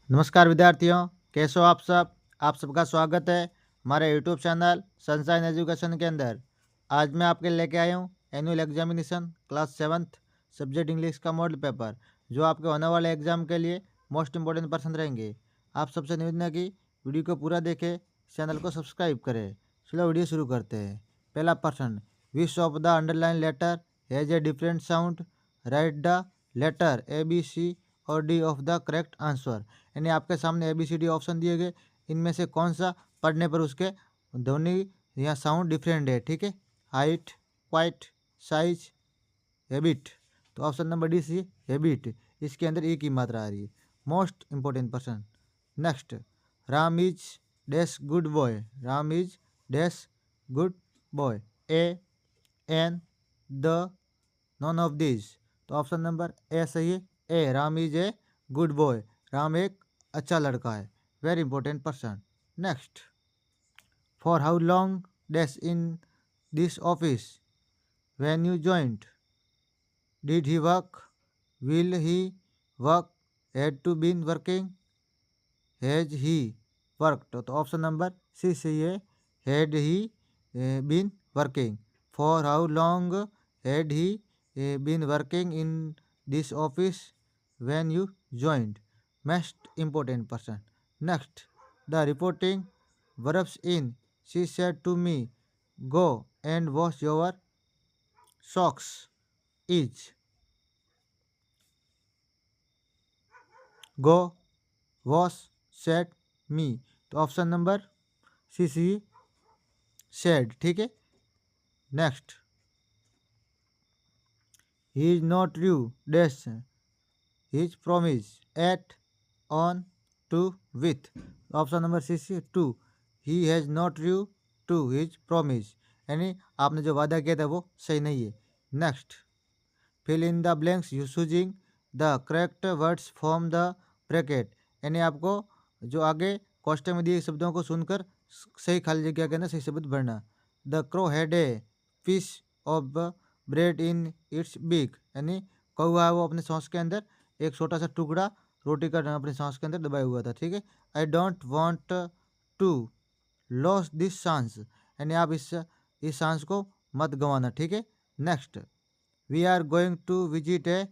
नमस्कार विद्यार्थियों, कैसे हो आप सब। आप सबका स्वागत है हमारे यूट्यूब चैनल सनशाइन एजुकेशन के अंदर। आज मैं आपके लेके आया हूँ annual examination class 7th subject English का मॉडल पेपर, जो आपके होने वाले एग्जाम के लिए मोस्ट इंपॉर्टेंट पर्सन रहेंगे। आप सबसे निवेदन है कि वीडियो को पूरा देखें, चैनल को सब्सक्राइब करें। चलो वीडियो शुरू करते हैं। पहला person, which of the underline letter has a different sound, write the letter ABC और D of the correct answer. यानी आपके सामने ABCD ऑप्शन दिए गए, इनमें से कौन सा पढ़ने पर उसके ध्वनि या साउंड डिफरेंट है। ठीक है, हाइट, क्वाइट, साइज, हैबिट। तो option number D C habit, इसके अंदर एक ही मात्रा आ रही है। Most important person. Next, Ram is dash good boy, Ram is dash good boy, a, an, the, none of this. तो ऑप्शन नंबर ए सही है। A, Ram is a good boy, Ram एक अच्छा लड़का है। Very important person. Next, for how long dash in this office, when you joined, did he work, will he work, had to been working, has he worked. तो option number C सही है, had he been working. For how long had he been working in this office when you joined. Most important person. Next, the reporting verbs in she said to me, go and wash your socks, is go, wash, said, me। तो option number C said। ठीक है। Next, he is not you dash his promise at, on, to, with। Option number C to, he has not you to his promise, यानी आपने जो वादा किया था वो सही नहीं है। Next, fill in the blanks using the correct words from the bracket, यानी आपको जो आगे क्वेश्चन में दिए शब्दों को सुनकर सही खाली जगह के अंदर सही शब्द भरना। The crow had a piece of bread in its beak, यानी कौवा है वो अपने सांस के अंदर एक छोटा सा टुकड़ा रोटी का अपने सांस के अंदर दबाया हुआ था। ठीक है। I don't want to lose this chance, यानी आप इस सांस को मत गंवाना। ठीक है। Next, we are going to visit a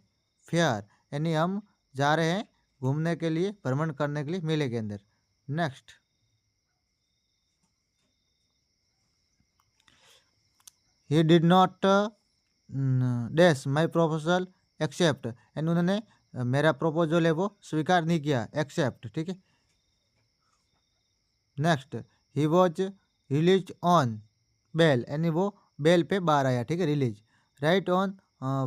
fair, यानी हम जा रहे हैं घूमने के लिए, भ्रमण करने के लिए मेले के अंदर। Next, he did not dash my proposal accept, यानी उन्होंने मेरा प्रपोजल है वो स्वीकार नहीं किया, एक्सेप्ट। ठीक है। Next, he was release on bail, यानी वो बेल पे बाहर आया। ठीक है, release. Write one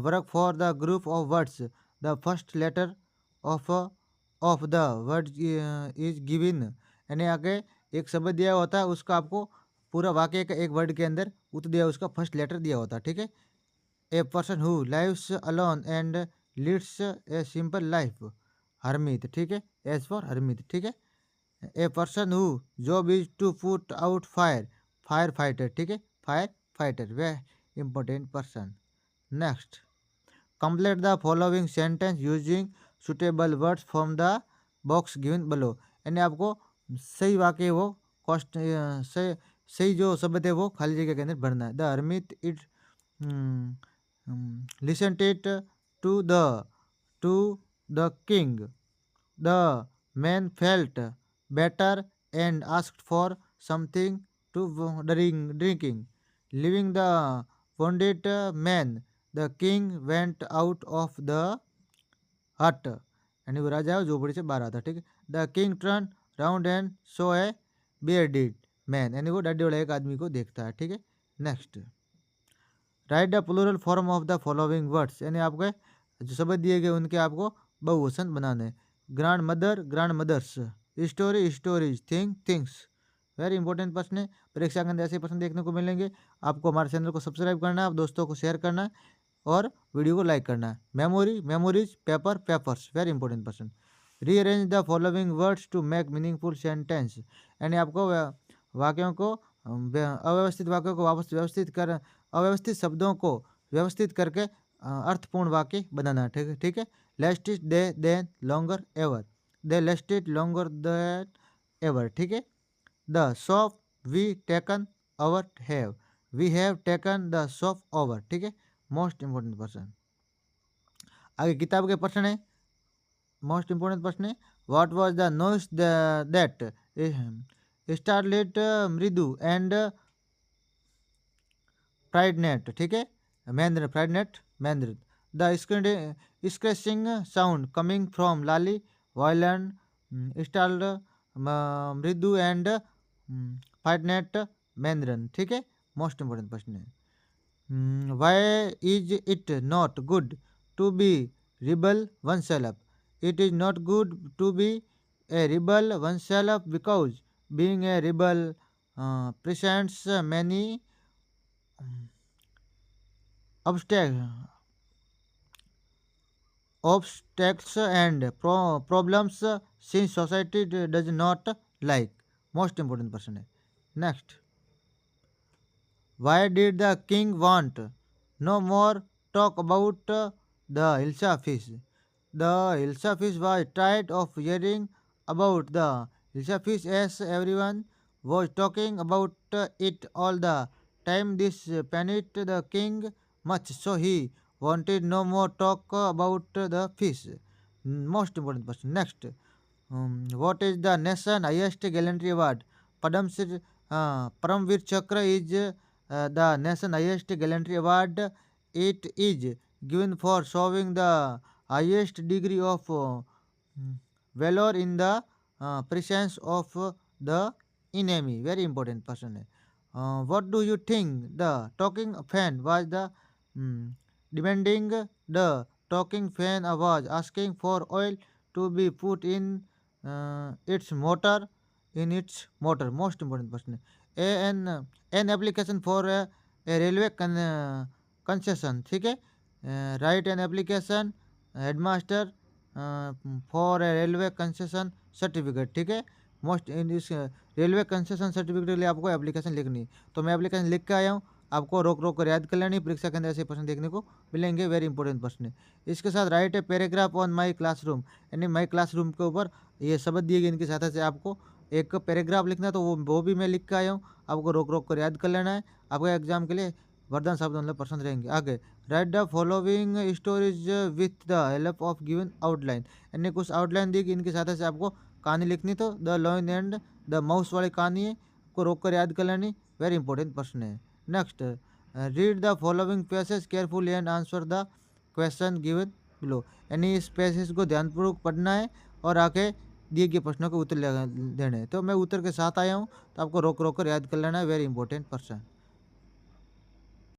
word for the group of words, the first letter of the word is given, यानी आगे एक शब्द दिया होता है, उसका आपको पूरा वाक्य का एक वर्ड के अंदर उत्तर दिया, उसका फर्स्ट लेटर दिया होता है। ठीक है। A person who lives alone and leads a simple life, hermit. ठीक है, एज फॉर हरमित। ठीक है। A person who job is to put out fire, fire fighter. ठीक है, fire fighter, very important person. Next, complete the following sentence using suitable words from the box given below, यानी आपको सही वाक्य वो cost सही जो शब्द है वो खाली जगह के अंदर भरना है। The hermit it listen it to the king, the man felt better and asked for something to drinking. Leaving the wounded man, the king went out of the hut, यानी वो राजा झोपड़ी से बाहर आता। ठीक है। The king turn round and so A bearded man, यानी वो दाढ़ी वाला एक आदमी को देखता है। ठीक है। Next, write the plural form of the following words, यानी आपके जो शब्द दिए गए उनके आपको बहुवचन बनाने। Grandmother, grandmothers, story, stories, thing, things. Very important प्रश्न है, परीक्षा के अंदर ऐसे प्रश्न देखने को मिलेंगे। आपको हमारे चैनल को सब्सक्राइब करना है, आप दोस्तों को शेयर करना है और वीडियो को लाइक करना है। Memory, memories, paper, papers. Very important प्रश्न। Rearrange the following words to make meaningful sentence, यानी आपको वाक्यों को अव्यवस्थित वाक्यों को वापस व्यवस्थित कर, अव्यवस्थित शब्दों को व्यवस्थित करके अर्थपूर्ण वाक्य बनाना है। ठीक है। ठीक है। Lest is day then longer ever, they lasted longer than ever, ठीक है। The shop we taken over have, we have taken the shop over, ठीक है। Most important person. आगे किताब के प्रश्न है, मोस्ट इंपॉर्टेंट प्रश्न है, what was the noise that startled Mridu and फ्राइडनेट, ठीक है। महेंद्र फ्राइडनेट Mahendra. The scratching sound coming from Lali violin startled Mridu and फ्राइडनेट Mahendran, ठीक है। मोस्ट इंपॉर्टेंट प्रश्न है, why is it not good to be rebel oneself? It is not good to be a rebel oneself because being a rebel presents many obstacles and problems since society does not like. Most important person है। Next, why did the king want no more talk about the Hilsa fish? The Hilsa fish was tired of hearing about the Hilsa fish as everyone was talking about it all the time. This panicked the king much, so he wanted no more talk about the fish. Most important question. Next, what is the nation highest gallantry award? Padam Shri Paramveer Chakra is the nation highest gallantry award. It is given for showing the highest degree of valor in the presence of the enemy. Very important person है। What do you think the talking fan was the um, demanding? The talking fan was asking for oil to be put in its motor, in its motor. Most important person है। An application for a railway concession, ठीक है। Right an application headmaster for a railway concession certificate, ठीक है। Most in इस railway concession certificate के लिए आपको application लिखनी है, तो मैं एप्लीकेशन लिख के आया हूँ। आपको रोक रोक कर याद कर लेनी, परीक्षा के अंदर ऐसे प्रश्न देखने को मिलेंगे। वेरी इंपॉर्टेंट प्रश्न है। इसके साथ right a paragraph on my classroom, यानी माई क्लासरूम के ऊपर ये शब्द दिए गए, इनकी सहायता से आपको एक पैराग्राफ लिखना है, तो वो भी मैं लिख के आया हूँ। आपको रोक रोक कर याद कर लेना है, आपको एग्जाम के लिए वरदान शब्द मतलब पसंद रहेंगे। आगे right the following stories with the help of given outline, यानी कुछ आउटलाइन दी, इनकी सहायता से आपको कहानी लिखनी, तो the lion and the mouse वाली कहानी है, को रोक कर याद कर लेनी। वेरी इंपॉर्टेंट प्रश्न है। Next, read the following passage carefully and answer the question given below, यानी इस पैसेज को ध्यानपूर्वक पढ़ना है और आके दिए गए प्रश्नों के उत्तर देने हैं। तो मैं उत्तर के साथ आया हूँ, तो आपको रोक रोक कर याद कर लेना है। वेरी इंपॉर्टेंट प्रश्न।